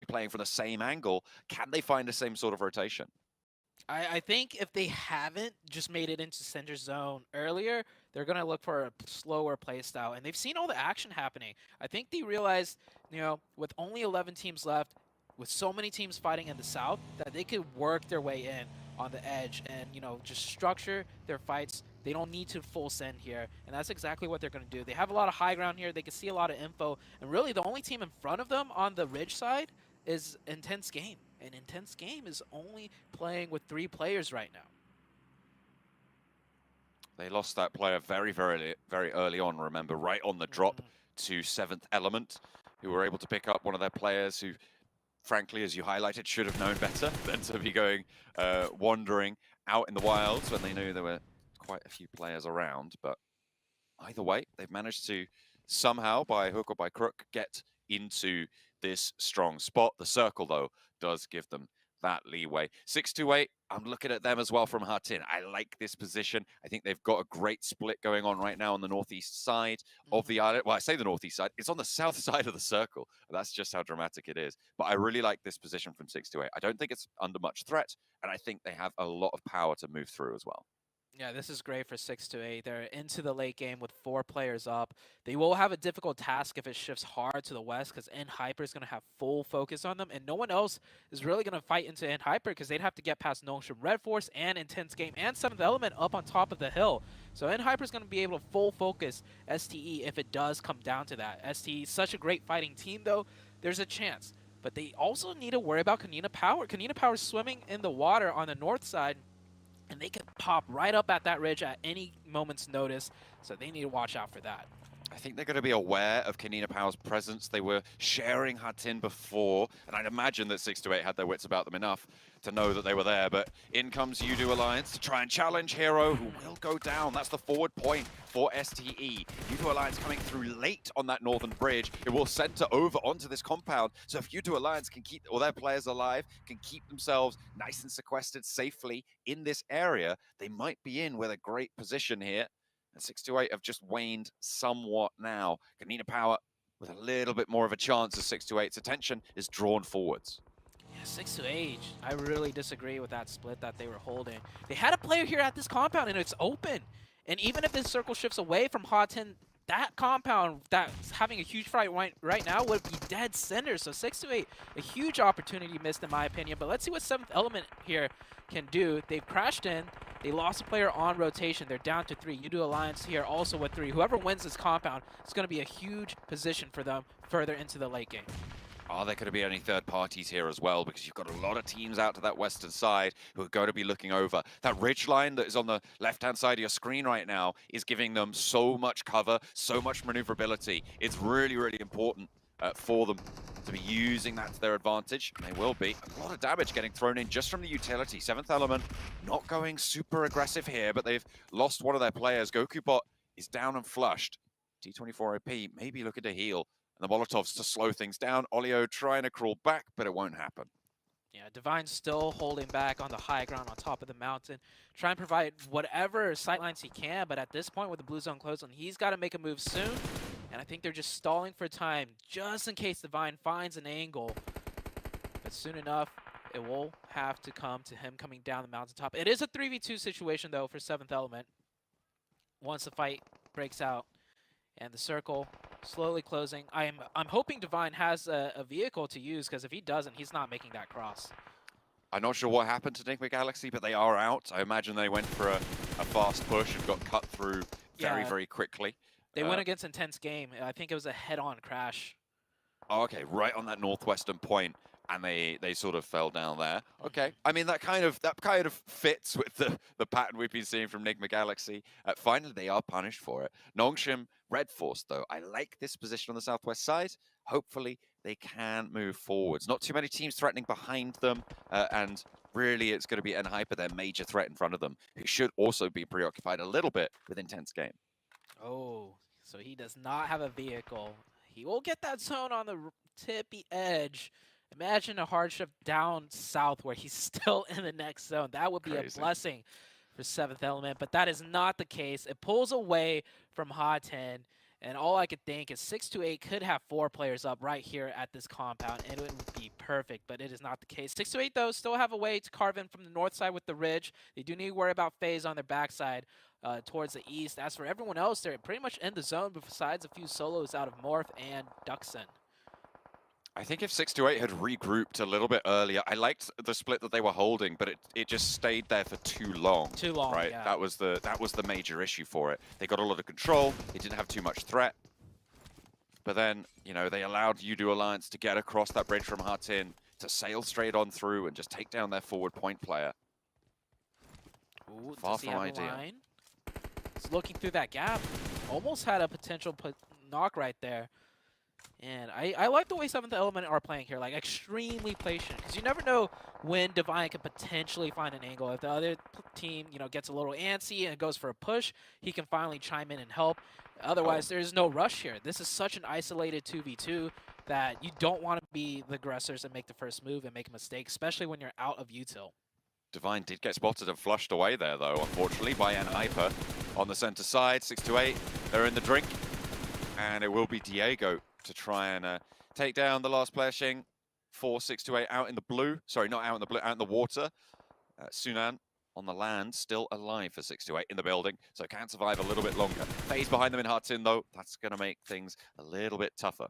playing from the same angle. Can they find the same sort of rotation? I think if they haven't just made it into center zone earlier, they're going to look for a slower play style. And they've seen all the action happening. I think they realized, with only 11 teams left, with so many teams fighting in the south, that they could work their way in on the edge and, just structure their fights. They don't need to full send here. And that's exactly what they're going to do. They have a lot of high ground here. They can see a lot of info. And really, the only team in front of them on the ridge side is Intense Game. And Intense Game is only playing with 3 players right now. They lost that player very, very, very early on, remember, right on the drop to 7th Element, who were able to pick up one of their players who, frankly, as you highlighted, should have known better than to be going wandering out in the wilds when they knew there were quite a few players around. But either way, they've managed to somehow, by hook or by crook, get into this strong spot. The circle, though, does give them that leeway. 628, I'm looking at them as well from Hatin. I like this position. I think they've got a great split going on right now on the northeast side of the island. Well, I say the northeast side. It's on the south side of the circle. That's just how dramatic it is. But I really like this position from 628. I don't think it's under much threat, and I think they have a lot of power to move through as well. Yeah, this is great for 628. They're into the late game with 4 players up. They will have a difficult task if it shifts hard to the west because Hyper is going to have full focus on them, and no one else is really going to fight into Hyper because they'd have to get past Notion Red Force and Intense Game and 7th Element up on top of the hill. So Hyper is going to be able to full focus STE if it does come down to that. STE is such a great fighting team, though. There's a chance. But they also need to worry about Kanina Power. Kanina Power is swimming in the water on the north side, and they can pop right up at that ridge at any moment's notice, so they need to watch out for that. I think they're going to be aware of Kanina Power's presence. They were sharing Hatin before, and I'd imagine that 628 had their wits about them enough to know that they were there. But in comes Udo Alliance to try and challenge Hero, who will go down. That's the forward point for STE. Udo Alliance coming through late on that northern bridge. It will center over onto this compound. So if Udo Alliance can keep all their players alive, can keep themselves nice and sequestered safely in this area, they might be in with a great position here. And 628 have just waned somewhat now. Kanina Power with a little bit more of a chance as 628's attention is drawn forwards. Yeah, 628. I really disagree with that split that they were holding. They had a player here at this compound, and it's open. And even if this circle shifts away from Hatin, that compound that's having a huge fight right now would be dead center. So 628, a huge opportunity missed in my opinion. But let's see what 7th Element here can do. They've crashed in. They lost a player on rotation. They're down to 3. Udo Alliance here also with 3. Whoever wins this compound is going to be a huge position for them further into the late game. Are there going to be any third parties here as well? Because you've got a lot of teams out to that western side who are going to be looking over. That ridge line that is on the left-hand side of your screen right now is giving them so much cover, so much maneuverability. It's really, really important for them to be using that to their advantage. And they will be. A lot of damage getting thrown in just from the utility. 7th Element not going super aggressive here, but they've lost one of their players. GokuBot is down and flushed. T24OP maybe looking to heal. And the Molotovs to slow things down. Olio trying to crawl back, but it won't happen. Yeah, Divine's still holding back on the high ground on top of the mountain. Try and provide whatever sightlines he can, but at this point with the blue zone closed on, he's got to make a move soon. And I think they're just stalling for time, just in case Divine finds an angle. But soon enough, it will have to come to him coming down the mountaintop. It is a 3v2 situation, though, for 7th Element. Once the fight breaks out. And the circle slowly closing. I'm hoping Divine has a vehicle to use, because if he doesn't, he's not making that cross. I'm not sure what happened to Enigma Galaxy, but they are out. I imagine they went for a fast push and got cut through very, very quickly. They went against Intense Game. I think it was a head-on crash. Oh, okay, right on that northwestern point. And they sort of fell down there. Okay, I mean that kind of fits with the pattern we've been seeing from Enigma Galaxy. Finally, they are punished for it. Nongshim Red Force, though, I like this position on the southwest side. Hopefully, they can move forwards. Not too many teams threatening behind them, and really, it's going to be Hyper, their major threat in front of them, who should also be preoccupied a little bit with Intense Game. Oh, so he does not have a vehicle. He will get that zone on the tippy edge. Imagine a hardship down south where he's still in the next zone. That would be a blessing for 7th Element, but that is not the case. It pulls away from Hatin, And all I could think is 628 could have 4 players up right here at this compound, and it would be perfect, but it is not the case. 628, though, still have a way to carve in from the north side with the ridge. They do need to worry about FaZe on their backside towards the east. As for everyone else, they're pretty much in the zone, besides a few solos out of Morph and Duxon. I think if 628 had regrouped a little bit earlier, I liked the split that they were holding, but it just stayed there for too long. Too long, right? yeah. That was the major issue for it. They got a lot of control. They didn't have too much threat. But then, you know, they allowed Udo Alliance to get across that bridge from Hatin to sail straight on through and just take down their forward point player. Ooh, Far from ideal. He's looking through that gap. Almost had a potential knock right there. And I like the way 7th Element are playing here, like extremely patient, because you never know when Divine can potentially find an angle. If the other team, you know, gets a little antsy and goes for a push, he can finally chime in and help. Otherwise, there's no rush here. This is such an isolated 2v2 that you don't want to be the aggressors and make the first move and make a mistake, especially when you're out of util. Divine did get spotted and flushed away there, though, unfortunately, by an Hyper on the center side. 628, they're in the drink, and it will be Diego to try and take down the last player, Shing. 4-6-2-8 out in the blue. Sorry, not out in the blue, out in the water. Sunan on the land, still alive for 6-2-8 in the building, so can survive a little bit longer. FaZe behind them in Hatin, though. That's going to make things a little bit tougher.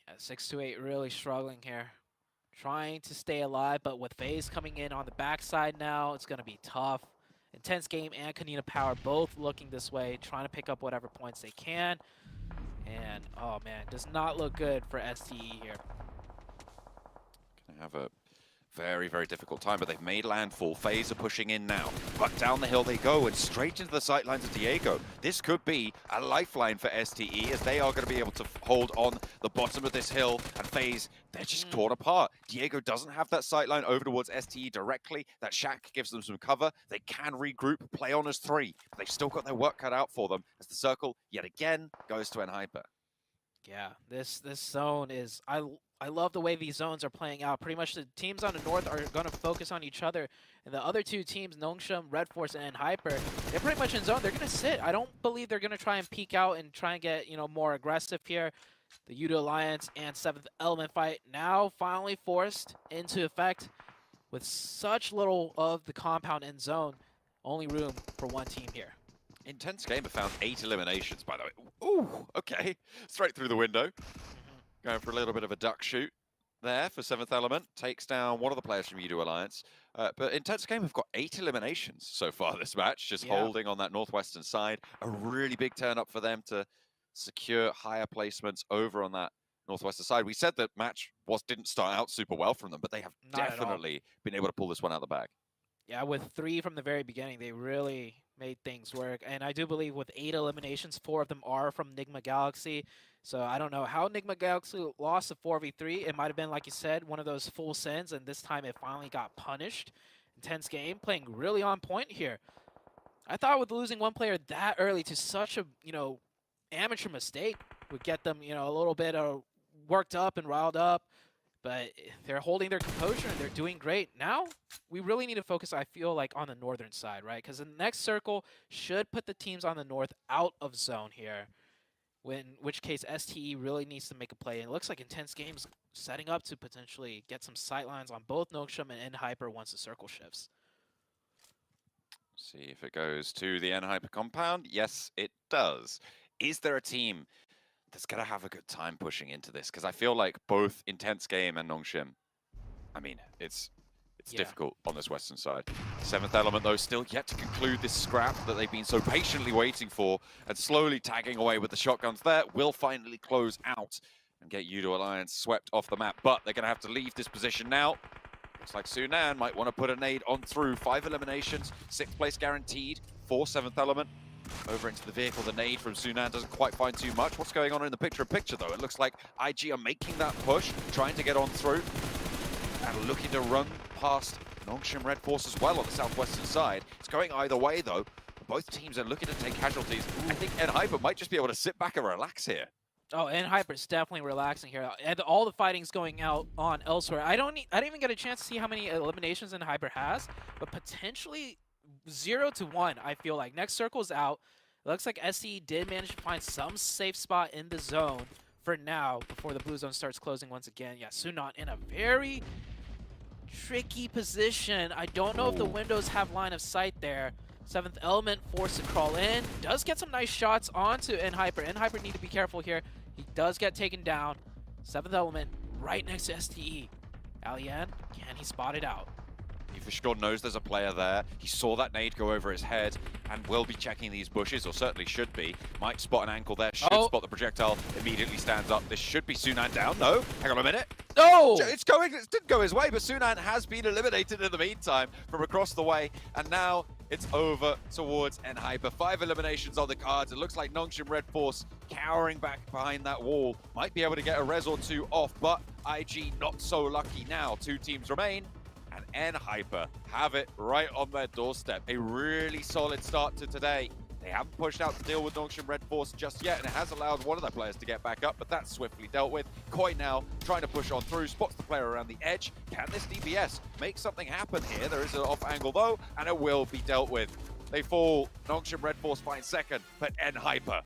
Yeah, 6-2-8 really struggling here. Trying to stay alive, but with FaZe coming in on the backside now, it's going to be tough. Intense Game and Kanina Power both looking this way, trying to pick up whatever points they can. And, oh man, does not look good for STE here. Gonna have a very, very difficult time, but they've made landfall. FaZe are pushing in now. But down the hill they go and straight into the sightlines of Diego. This could be a lifeline for STE, as they are going to be able to hold on the bottom of this hill. And FaZe, they're just torn apart. Diego doesn't have that sightline over towards STE directly. That shack gives them some cover. They can regroup, play on as 3. But they've still got their work cut out for them as the circle, yet again, goes to Enhyper. Yeah, this zone is... I love the way these zones are playing out. Pretty much the teams on the north are going to focus on each other. And the other 2 teams, Nongshim, Red Force, and Hyper, they're pretty much in zone. They're going to sit. I don't believe they're going to try and peek out and try and get, you know, more aggressive here. The Udo Alliance and 7th Element fight now finally forced into effect with such little of the compound in zone. Only room for 1 team here. Intense Game have found 8 eliminations, by the way. Ooh, okay. Straight through the window. Going for a little bit of a duck shoot there for 7th Element. Takes down one of the players from Udo Alliance. But Intense Game have got 8 eliminations so far this match, just holding on that northwestern side. A really big turn up for them to secure higher placements over on that northwestern side. We said that match didn't start out super well from them, but they have definitely been able to pull this one out of the bag. Yeah, with 3 from the very beginning, they really made things work. And I do believe with 8 eliminations, 4 of them are from Nigma Galaxy. So I don't know how Nigma Galaxy lost the 4v3. It might have been, like you said, one of those full sends, and this time it finally got punished. Intense Game playing really on point here. I thought with losing 1 player that early to such a, you know, amateur mistake would get them, you know, a little bit worked up and riled up. But they're holding their composure and they're doing great. Now, we really need to focus, I feel like, on the northern side, right? Because the next circle should put the teams on the north out of zone here. In which case, STE really needs to make a play. And it looks like Intense Games setting up to potentially get some sightlines on both Nongshim and Enhyper once the circle shifts. See if it goes to the Enhyper compound. Yes, it does. Is there a team that's going to have a good time pushing into this? Because I feel like both Intense Game and Nongshim, I mean, it's difficult on this western side. 7th Element, though, still yet to conclude this scrap that they've been so patiently waiting for, and slowly tagging away with the shotguns there, will finally close out and get Udo Alliance swept off the map. But they're going to have to leave this position now. Looks like Sunan might want to put a nade on through. 5 eliminations, 6th place guaranteed for 7th Element. Over into the vehicle, the nade from Sunan doesn't quite find too much. What's going on in the picture-in-picture, though? It looks like IG are making that push, trying to get on through, and looking to run past Nongshim Red Force as well on the southwestern side. It's going either way, though. Both teams are looking to take casualties. I think Enhyper might just be able to sit back and relax here. Oh, Enhyper's definitely relaxing here. And all the fighting's going on elsewhere. I didn't even get a chance to see how many eliminations Enhyper has, but potentially 0 to 1, I feel like. Next circle's out. It looks like SE did manage to find some safe spot in the zone for now before the blue zone starts closing once again. Yeah, Sunan in a very tricky position. I don't know if the windows have line of sight there. Seventh Element forced to crawl in. Does get some nice shots onto Nhyper. Nhyper need to be careful here. He does get taken down. Seventh Element right next to STE. Alian, can he spot it out? He for sure knows there's a player there. He saw that nade go over his head and will be checking these bushes, or certainly should be. Might spot an ankle there, should spot the projectile, immediately stands up. This should be Sunan down. No, hang on a minute. No! It didn't go his way, but Sunan has been eliminated in the meantime from across the way, and now it's over towards Nhyper. 5 eliminations on the cards. It looks like Nongshim Red Force cowering back behind that wall. Might be able to get a res or two off, but IG not so lucky now. 2 teams remain, and Nhyper have it right on their doorstep. A really solid start to today. They haven't pushed out to deal with Nongshim Red Force just yet, and it has allowed one of their players to get back up, but that's swiftly dealt with. Koi now trying to push on through, spots the player around the edge. Can this DPS make something happen here? There is an off angle though, and it will be dealt with. They fall. Nongshim Red Force finds second, but Nhyper